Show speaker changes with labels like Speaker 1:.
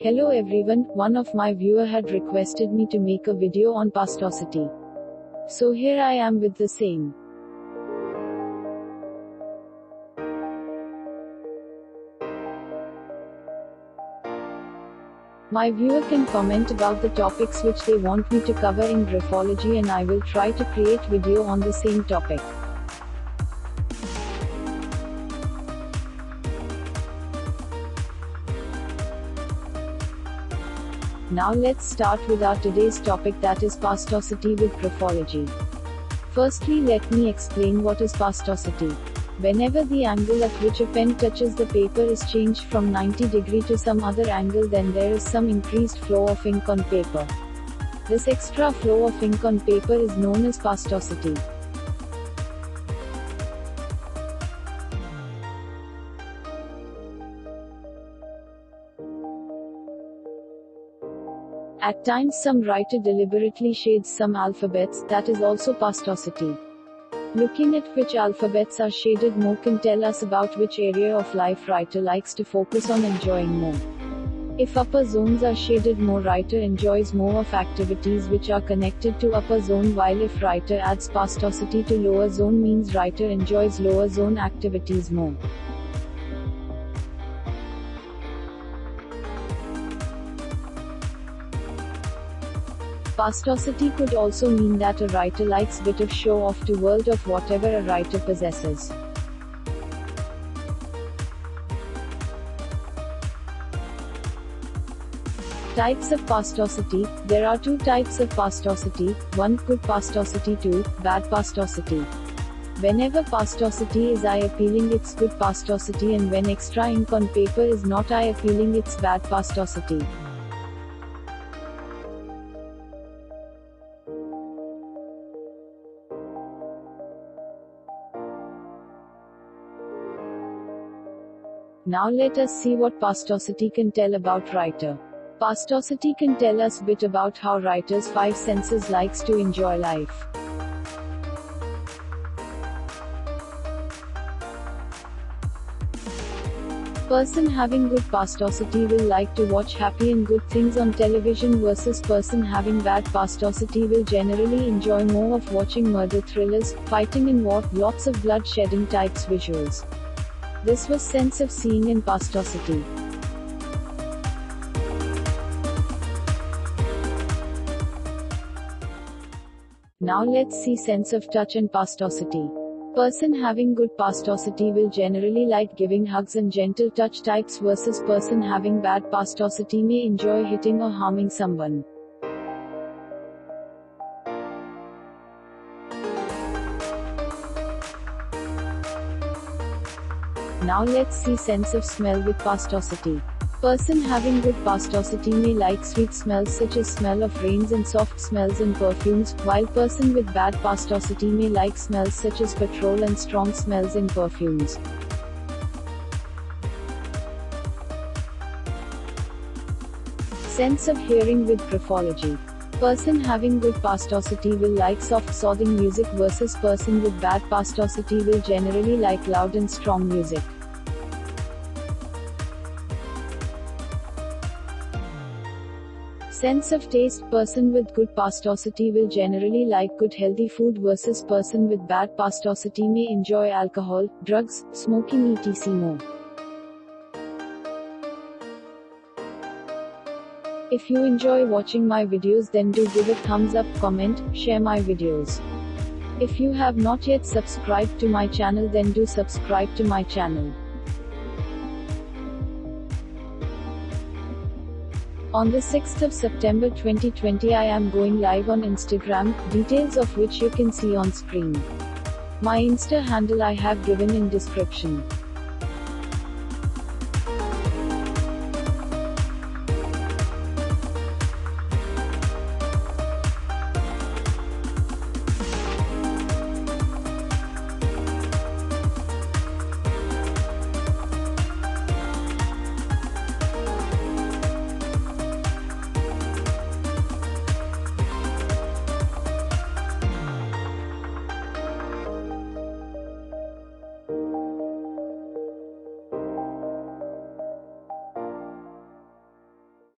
Speaker 1: Hello everyone, one of my viewer had requested me to make a video on Pastocity. So here I am with the same. My viewer can comment about the topics which they want me to cover in Graphology and I will try to create video on the same topic. Now let's start with our today's topic, that is Pastocity with Graphology. Firstly, let me explain what is Pastocity. Whenever the angle at which a pen touches the paper is changed from 90 degrees to some other angle, then there is some increased flow of ink on paper. This extra flow of ink on paper is known as Pastocity. At times some writer deliberately shades some alphabets, that is also Pastocity. Looking at which alphabets are shaded more can tell us about which area of life writer likes to focus on enjoying more. If upper zones are shaded more, writer enjoys more of activities which are connected to upper zone, while if writer adds Pastocity to lower zone means writer enjoys lower zone activities more. Pastocity could also mean that a writer likes bit of show off to world of whatever a writer possesses. Types of Pastocity. There are two types of Pastocity, 1. Good Pastocity, 2. Bad Pastocity. Whenever Pastocity is eye-appealing, it's good Pastocity, and when extra ink on paper is not eye-appealing, it's bad Pastocity. Now let us see what Pastocity can tell about writer. Pastocity can tell us bit about how writer's five senses likes to enjoy life. Person having good Pastocity will like to watch happy and good things on television, versus person having bad Pastocity will generally enjoy more of watching murder thrillers, fighting and war, lots of blood shedding types visuals. This was sense of seeing in Pastocity. Now let's see sense of touch and Pastocity. Person having good Pastocity will generally like giving hugs and gentle touch types, versus person having bad Pastocity may enjoy hitting or harming someone. Now let's see sense of smell with Pastocity. Person having good Pastocity may like sweet smells such as smell of rains and soft smells and perfumes, while person with bad Pastocity may like smells such as petrol and strong smells in perfumes. Sense of hearing with Graphology. Person having good Pastocity will like soft soothing music, versus person with bad Pastocity will generally like loud and strong music. Sense of taste. Person with good Pastocity will generally like good healthy food, versus person with bad Pastocity may enjoy alcohol, drugs, smoking etc. more. If you enjoy watching my videos, then do give a thumbs up, comment, share my videos. If you have not yet subscribed to my channel, then do subscribe to my channel. On the 6th of September 2020 I am going live on Instagram, details of which you can see on screen. My Insta handle I have given in description.